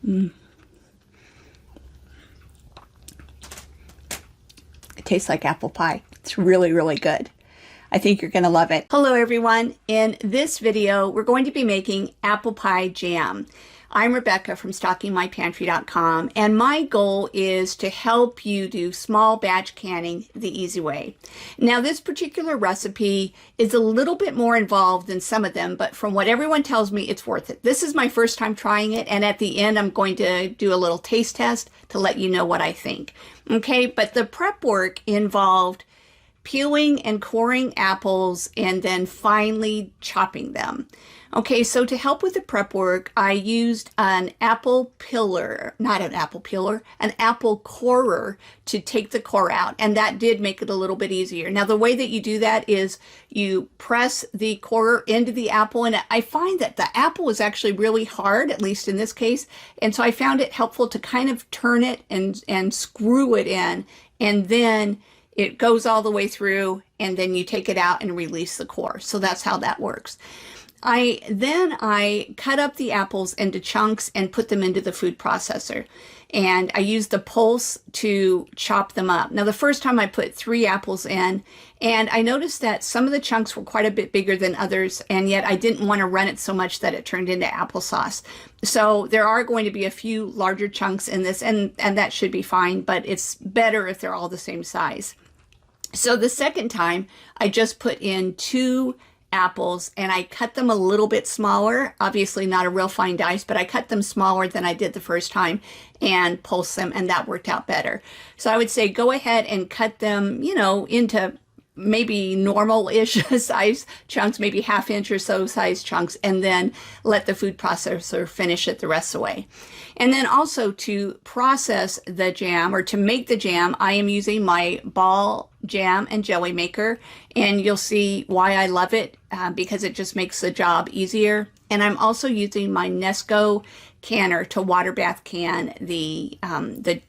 It tastes like apple pie. It's really, really good. I think you're going to love it. Hello everyone. In this video, we're going to be making apple pie jam. I'm Rebecca from StockingMyPantry.com, and my goal is to help you do small batch canning the easy way. Now, this particular recipe is a little bit more involved than some of them, but from what everyone tells me, it's worth it. This is my first time trying it, and at the end, I'm going to do a little taste test to let you know what I think. Okay, but the prep work involved peeling and coring apples and then finely chopping them. Okay, so to help with the prep work, I used an apple peeler, not an apple peeler, an apple corer to take the core out, and that did make it a little bit easier. Now, the way that you do that is you press the corer into the apple, and I find that the apple is actually really hard, at least in this case, and so I found it helpful to kind of turn it and screw it in, and then it goes all the way through, and then you take it out and release the core. So that's how that works. I cut up the apples into chunks and put them into the food processor. And I used the pulse to chop them up. Now, the first time I put 3 apples in, and I noticed that some of the chunks were quite a bit bigger than others, and yet I didn't want to run it so much that it turned into applesauce. So there are going to be a few larger chunks in this, and that should be fine, but it's better if they're all the same size. So the second time, I just put in 2 apples and I cut them a little bit smaller, obviously not a real fine dice, but I cut them smaller than I did the first time and pulse them, and that worked out better. So I would say go ahead and cut them, you know, into maybe normal-ish size chunks, maybe 1/2 inch or so size chunks, and then let the food processor finish it the rest of the way. And then also to process the jam, or to make the jam, I am using my ball jam and jelly maker, and you'll see why I love it, because it just makes the job easier. And I'm also using my Nesco canner to water bath can the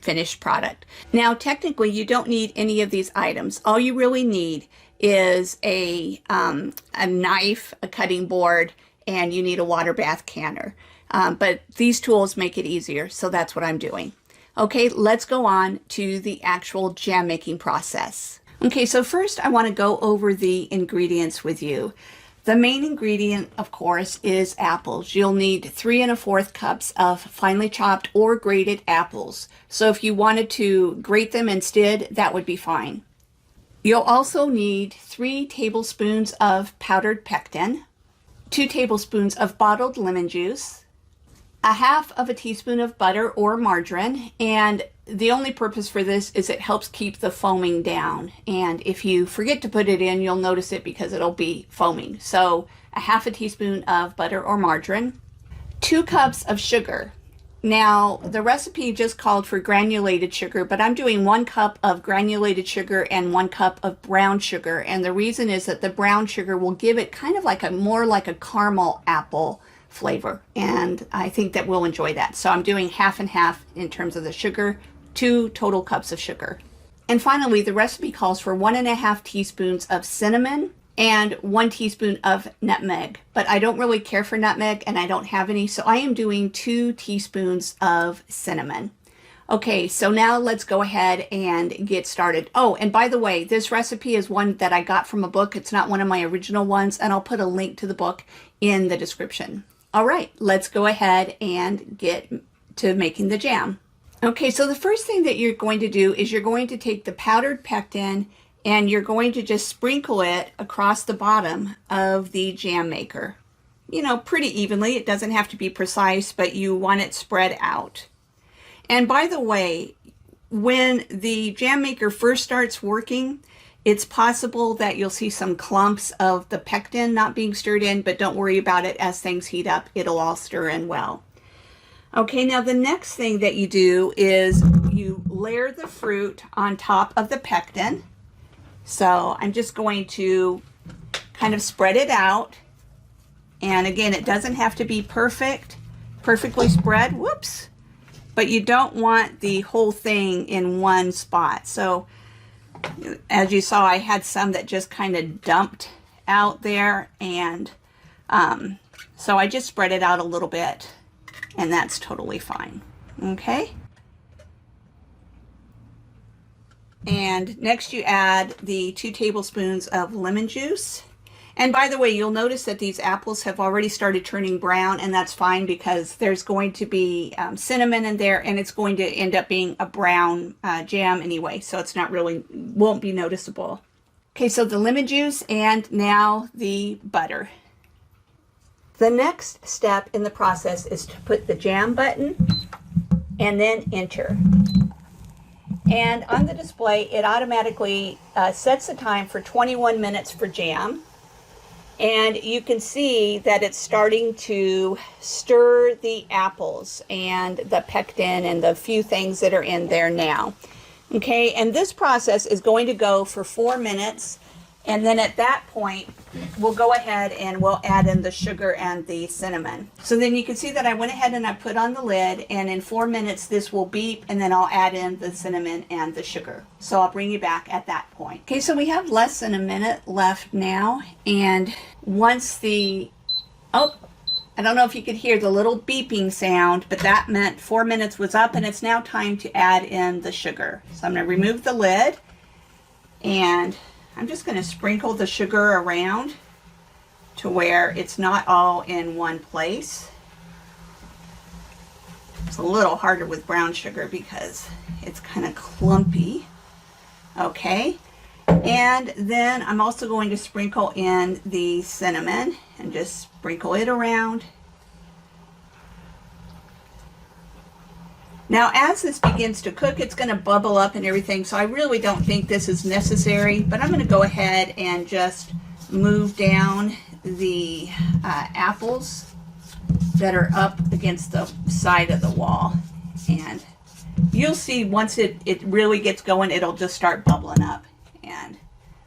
finished product. Now, technically, you don't need any of these items. All you really need is a knife, a cutting board, and you need a water bath canner. But these tools make it easier, so that's what I'm doing. Okay, let's go on to the actual jam making process. Okay, so first I want to go over the ingredients with you. The main ingredient, of course, is apples. You'll need 3 1/4 cups of finely chopped or grated apples. So if you wanted to grate them instead, that would be fine. You'll also need 3 tablespoons of powdered pectin, 2 tablespoons of bottled lemon juice, 1/2 teaspoon of butter or margarine, and the only purpose for this is it helps keep the foaming down. And if you forget to put it in, you'll notice it because it'll be foaming. So 1/2 teaspoon of butter or margarine, 2 cups of sugar. Now, the recipe just called for granulated sugar, but I'm doing 1 cup of granulated sugar and 1 cup of brown sugar. And the reason is that the brown sugar will give it kind of like more like a caramel apple flavor, and I think that we'll enjoy that. So I'm doing 1/2 and 1/2 in terms of the sugar, 2 total cups of sugar. And finally, the recipe calls for 1 1/2 teaspoons of cinnamon and 1 teaspoon of nutmeg, but I don't really care for nutmeg and I don't have any, so I am doing 2 teaspoons of cinnamon. Okay, so now let's go ahead and get started. Oh, and by the way, this recipe is one that I got from a book. It's not one of my original ones, and I'll put a link to the book in the description. All right, let's go ahead and get to making the jam. Okay, so the first thing that you're going to do is you're going to take the powdered pectin and you're going to just sprinkle it across the bottom of the jam maker. You know, pretty evenly. It doesn't have to be precise, but you want it spread out. And by the way, when the jam maker first starts working, it's possible that you'll see some clumps of the pectin not being stirred in, but don't worry about it. As things heat up, it'll all stir in well. Okay, now the next thing that you do is you layer the fruit on top of the pectin. So I'm just going to kind of spread it out. And again, it doesn't have to be perfectly spread. Whoops. But you don't want the whole thing in one spot. So as you saw, I had some that just kind of dumped out there, and so I just spread it out a little bit. and that's totally fine. Okay. And next you add the 2 tablespoons of lemon juice. And by the way, you'll notice that these apples have already started turning brown, and that's fine because there's going to be cinnamon in there, and it's going to end up being a brown jam anyway, so it's not really, won't be noticeable. Okay, so the lemon juice and now the butter. The next step in the process is to put the jam button and then enter. And on the display, it automatically sets the time for 21 minutes for jam. And you can see that it's starting to stir the apples and the pectin and the few things that are in there now. Okay, and this process is going to go for 4 minutes. And then at that point, we'll go ahead and we'll add in the sugar and the cinnamon. So then you can see that I went ahead and I put on the lid, and in 4 minutes this will beep, and then I'll add in the cinnamon and the sugar. So I'll bring you back at that point. Okay, so we have less than a minute left now, and once the, oh, I don't know if you could hear the little beeping sound, but that meant 4 minutes was up, and it's now time to add in the sugar. So I'm going to remove the lid, and I'm just going to sprinkle the sugar around to where it's not all in one place. It's a little harder with brown sugar because it's kind of clumpy. Okay, and then I'm also going to sprinkle in the cinnamon and just sprinkle it around. Now, as this begins to cook, it's going to bubble up and everything, so I really don't think this is necessary, but I'm going to go ahead and just move down the apples that are up against the side of the wall. And you'll see once it really gets going, it'll just start bubbling up. And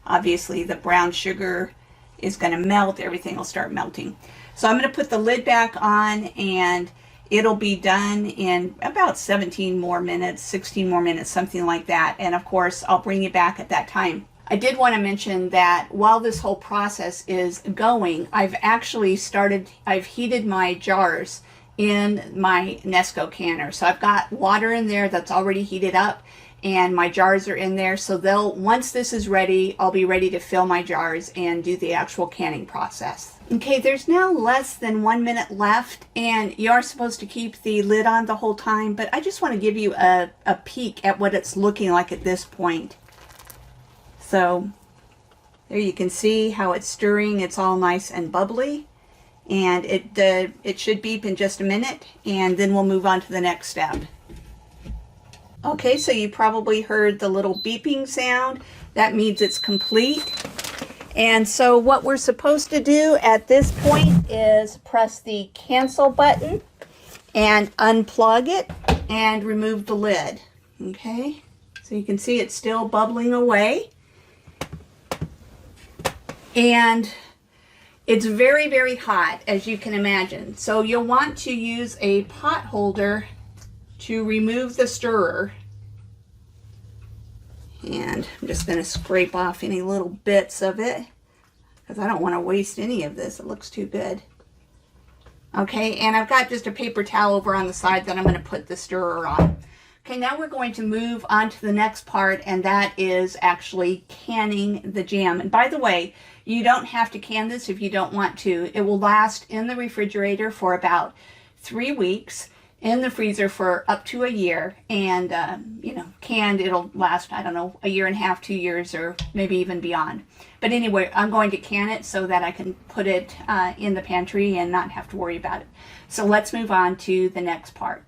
obviously the brown sugar is going to melt, everything will start melting. So I'm going to put the lid back on, and it'll be done in about 17 more minutes, 16 more minutes, something like that. And of course, I'll bring you back at that time. I did want to mention that while this whole process is going, I've heated my jars in my Nesco canner. So I've got water in there that's already heated up, and my jars are in there. So once this is ready, I'll be ready to fill my jars and do the actual canning process. Okay, there's now less than 1 minute left, and you are supposed to keep the lid on the whole time, but I just want to give you a peek at what it's looking like at this point. So there you can see how it's stirring. It's all nice and bubbly, and it should beep in just a minute, and then we'll move on to the next step. Okay, so you probably heard the little beeping sound. That means it's complete. And so what we're supposed to do at this point is press the cancel button and unplug it and remove the lid. Okay, so you can see it's still bubbling away. And it's very, very hot, as you can imagine. So you'll want to use a pot holder to remove the stirrer. And I'm just going to scrape off any little bits of it because I don't want to waste any of this. It looks too good. Okay, and I've got just a paper towel over on the side that I'm going to put the stirrer on. Okay, now we're going to move on to the next part, and that is actually canning the jam. And by the way, you don't have to can this if you don't want to. It will last in the refrigerator for about 3 weeks, in the freezer for up to a year, and you know, canned, it'll last, I don't know, 1.5 years, 2 years, or maybe even beyond. But anyway, I'm going to can it so that I can put it in the pantry and not have to worry about it. So let's move on to the next part.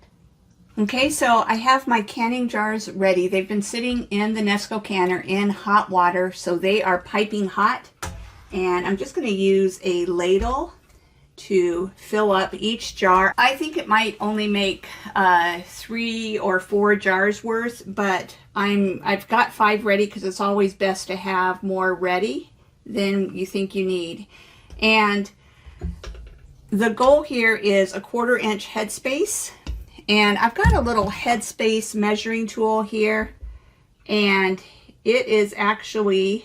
Okay, so I have my canning jars ready. They've been sitting in the Nesco canner in hot water, so they are piping hot. And I'm just going to use a ladle to fill up each jar. I think it might only make 3 or 4 jars worth, but I've got 5 ready because it's always best to have more ready than you think you need. And the goal here is a 1/4 inch headspace, and I've got a little headspace measuring tool here, and it is actually,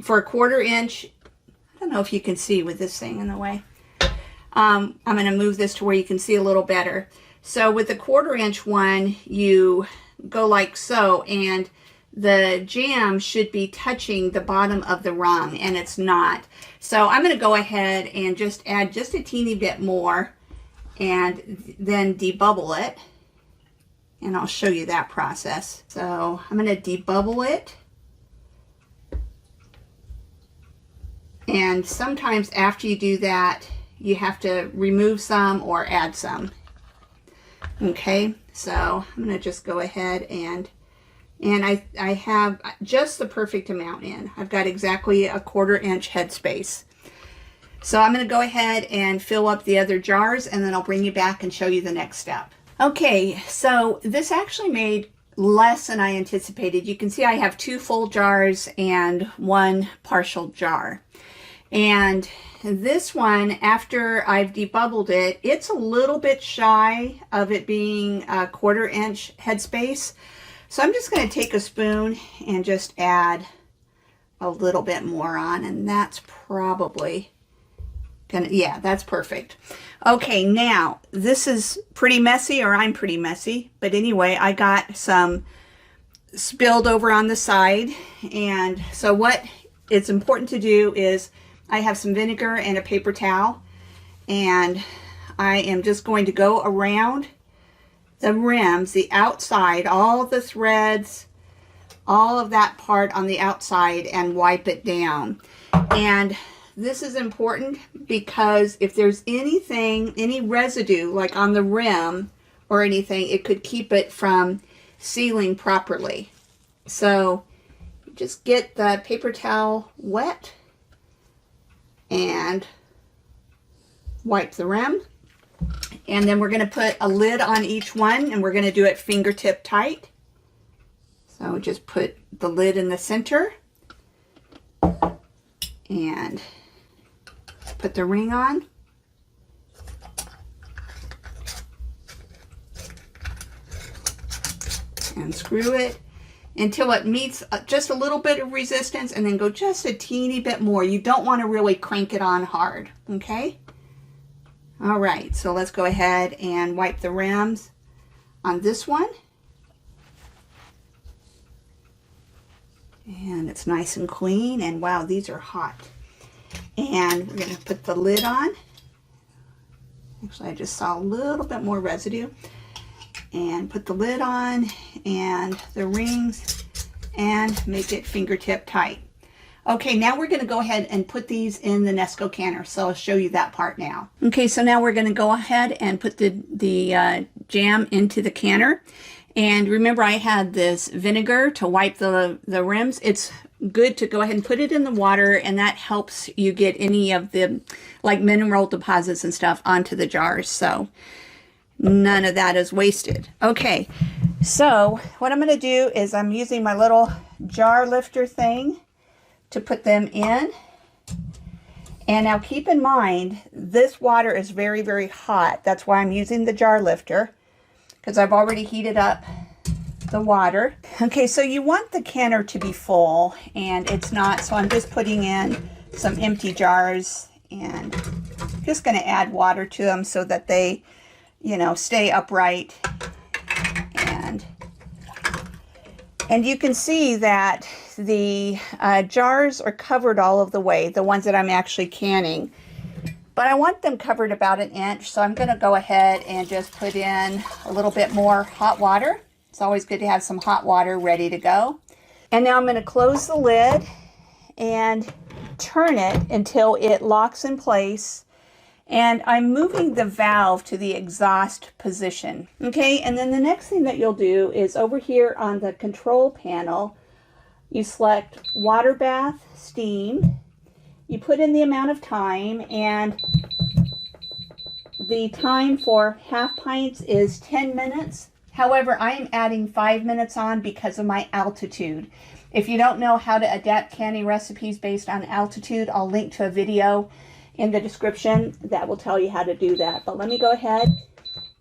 for a 1/4 inch, I don't know if you can see with this thing in the way. I'm going to move this to where you can see a little better. So with the 1/4 inch one, you go like so, and the jam should be touching the bottom of the rung, and it's not. So I'm going to go ahead and just add just a teeny bit more and then debubble it. And I'll show you that process. So I'm going to debubble it. And sometimes after you do that, you have to remove some or add some. Okay, so I'm going to just go ahead and I have just the perfect amount in. I've got exactly a 1/4 inch headspace. So I'm going to go ahead and fill up the other jars, and then I'll bring you back and show you the next step. Okay, so this actually made less than I anticipated. You can see I have 2 full jars and 1 partial jar. And this one, after I've debubbled it, it's a little bit shy of it being a 1/4 inch headspace. So I'm just going to take a spoon and just add a little bit more on, and that's probably gonna, yeah, that's perfect. Okay, now this is pretty messy, or I'm pretty messy, but anyway, I got some spilled over on the side. And so what it's important to do is I have some vinegar and a paper towel, and I am just going to go around the rims, the outside, all the threads, all of that part on the outside, and wipe it down. And this is important because if there's anything, any residue like on the rim or anything, it could keep it from sealing properly. So just get the paper towel wet and wipe the rim. And then we're going to put a lid on each one, and we're going to do it fingertip tight. So just put the lid in the center and put the ring on. And screw it until it meets just a little bit of resistance, and then go just a teeny bit more. You don't want to really crank it on hard, okay? All right, so let's go ahead and wipe the rims on this one. And it's nice and clean, and wow, these are hot. And we're going to put the lid on. Actually, I just saw a little bit more residue. And put the lid on and the rings and make it fingertip tight. Okay, now we're going to go ahead and put these in the Nesco canner, so I'll show you that part now. Okay, so now we're going to go ahead and put the jam into the canner. And remember, I had this vinegar to wipe the rims. It's good to go ahead and put it in the water, and that helps you get any of the like mineral deposits and stuff onto the jars, so none of that is wasted. Okay, so what I'm going to do is I'm using my little jar lifter thing to put them in. And now keep in mind, this water is very, very hot. That's why I'm using the jar lifter, because I've already heated up the water. Okay, so you want the canner to be full, and it's not, so I'm just putting in some empty jars and just going to add water to them so that they, you know, stay upright. And you can see that the jars are covered all of the way, the ones that I'm actually canning. But I want them covered about 1 inch, so I'm going to go ahead and just put in a little bit more hot water. It's always good to have some hot water ready to go. And now I'm going to close the lid and turn it until it locks in place. And I'm moving the valve to the exhaust position. Okay, and then the next thing that you'll do is over here on the control panel, you select water bath, steam. You put in the amount of time, and the time for half pints is 10 minutes. However, I am adding 5 minutes on because of my altitude. If you don't know how to adapt canning recipes based on altitude, I'll link to a video in the description that will tell you how to do that. But let me go ahead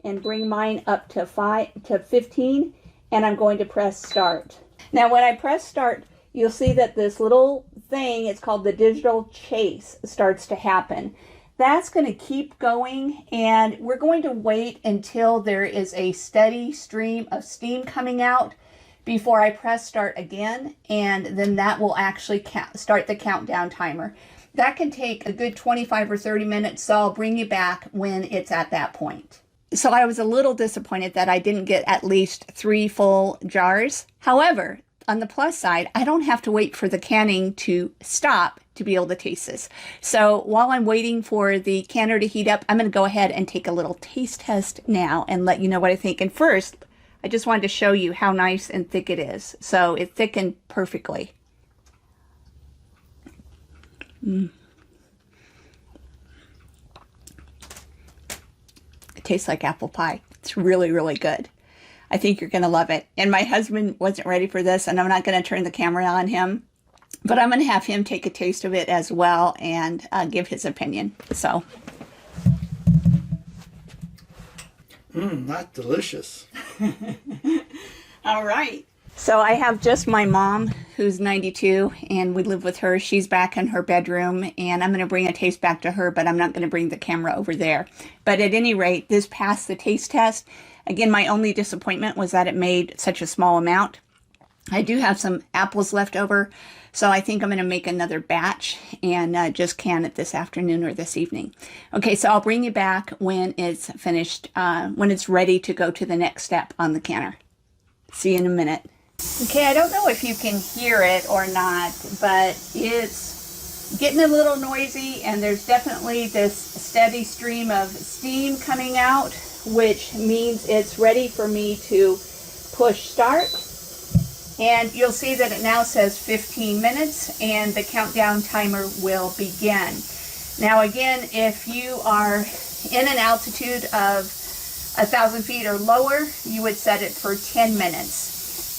and bring mine up to 15, and I'm going to press start. Now when I press start, you'll see that this little thing, it's called the digital chase, starts to happen. that's going to keep going, and we're going to wait until there is a steady stream of steam coming out before I press start again, and then that will actually start the countdown timer. That can take a good 25 or 30 minutes, so I'll bring you back when it's at that point. So I was a little disappointed that I didn't get at least 3 full jars. However, on the plus side, I don't have to wait for the canning to stop to be able to taste this. So while I'm waiting for the canner to heat up, I'm going to go ahead and take a little taste test now and let you know what I think. And first, I just wanted to show you how nice and thick it is. So it thickened perfectly. It tastes like apple pie. It's really, really good. I think you're going to love it. And my husband wasn't ready for this, and I'm not going to turn the camera on him, but I'm going to have him take a taste of it as well and give his opinion. So. That's delicious. All right. So I have just my mom, who's 92, and we live with her. She's back in her bedroom, and I'm going to bring a taste back to her, but I'm not going to bring the camera over there. But at any rate, this passed the taste test. Again, my only disappointment was that it made such a small amount. I do have some apples left over, so I think I'm going to make another batch and just can it this afternoon or this evening. Okay, so I'll bring you back when it's finished, when it's ready to go to the next step on the canner. See you in a minute. Okay, I don't know if you can hear it or not, but it's getting a little noisy, and there's definitely this steady stream of steam coming out, which means it's ready for me to push start. And you'll see that it now says 15 minutes, and the countdown timer will begin. Now again, if you are in an altitude of 1,000 feet or lower, you would set it for 10 minutes.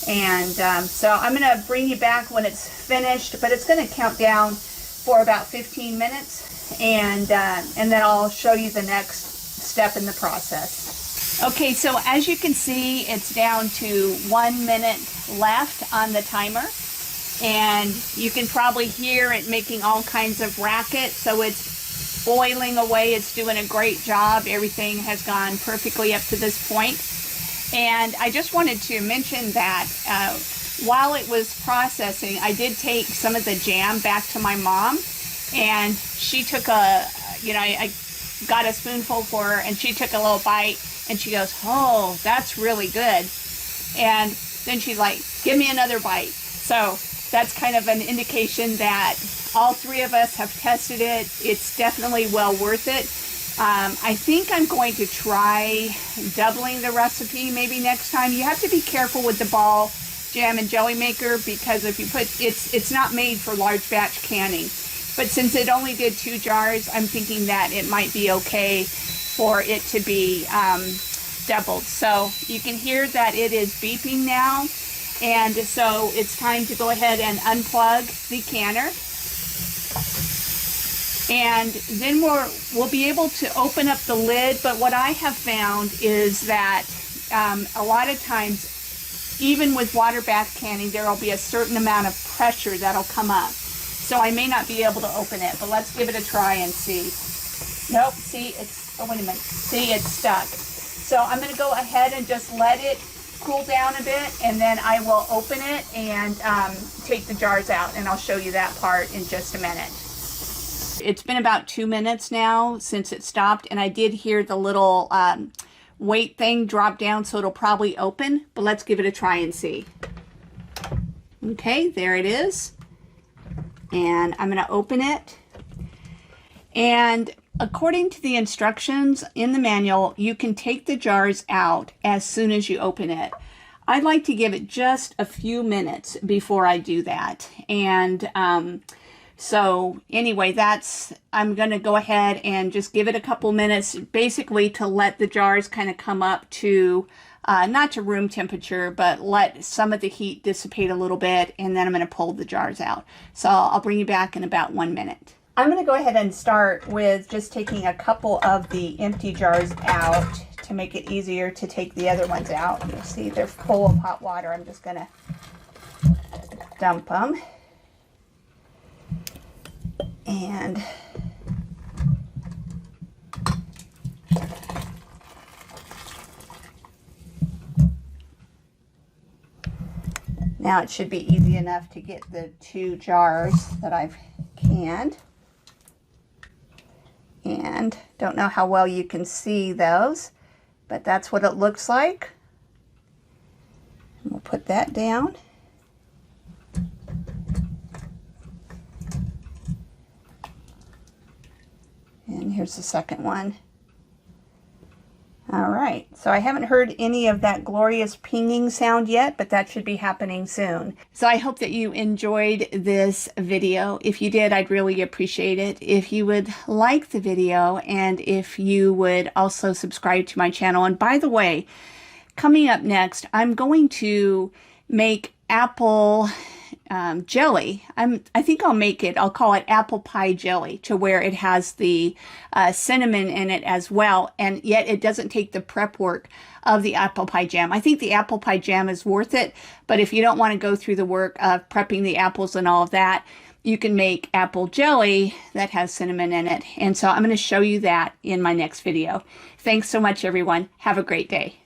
And so I'm going to bring you back when it's finished, but it's going to count down for about 15 minutes, and then I'll show you the next step in the process. Okay, so as you can see, it's down to 1 minute left on the timer, and you can probably hear it making all kinds of racket. So it's boiling away. It's doing a great job. Everything has gone perfectly up to this point. And I just wanted to mention that while it was processing, I did take some of the jam back to my mom, and she took I got a spoonful for her, and she took a little bite, and she goes, "Oh, that's really good." And then she's like, "Give me another bite." So that's kind of an indication that all 3 of us have tested it. It's definitely well worth it. I think I'm going to try doubling the recipe maybe next time. You have to be careful with the ball jam and jelly maker, because if you put, it's not made for large batch canning. But since it only did 2 jars, I'm thinking that it might be okay for it to be doubled. So you can hear that it is beeping now. And so it's time to go ahead and unplug the canner. And then we'll be able to open up the lid. But what I have found is that a lot of times, even with water bath canning, there will be a certain amount of pressure that'll come up. So I may not be able to open it, but let's give it a try and see. Nope, see, oh wait a minute. See, it's stuck. So I'm going to go ahead and just let it cool down a bit, and then I will open it and take the jars out, and I'll show you that part in just a minute. It's been about 2 minutes now since it stopped, and I did hear the little weight thing drop down, so it'll probably open, but let's give it a try and see. Okay, there it is. And I'm going to open it. And according to the instructions in the manual, you can take the jars out as soon as you open it. I'd like to give it just a few minutes before I do that. And so anyway, I'm going to go ahead and just give it a couple minutes, basically to let the jars kind of come up to, not to room temperature, but let some of the heat dissipate a little bit, and then I'm going to pull the jars out. So I'll bring you back in about 1 minute. I'm going to go ahead and start with just taking a couple of the empty jars out to make it easier to take the other ones out. You'll see they're full of hot water. I'm just going to dump them. Now it should be easy enough to get the 2 jars that I've canned. And don't know how well you can see those, but that's what it looks like. And we'll put that down. And here's the second one. All right, so I haven't heard any of that glorious pinging sound yet, but that should be happening soon. So I hope that you enjoyed this video. If you did, I'd really appreciate it. If you would like the video, and if you would also subscribe to my channel. And by the way, coming up next, I'm going to make apple jelly. I think I'll call it apple pie jelly, to where it has the cinnamon in it as well, and yet it doesn't take the prep work of the apple pie jam. I think the apple pie jam is worth it, but if you don't want to go through the work of prepping the apples and all of that, you can make apple jelly that has cinnamon in it. And so I'm going to show you that in my next video. Thanks so much, everyone. Have a great day.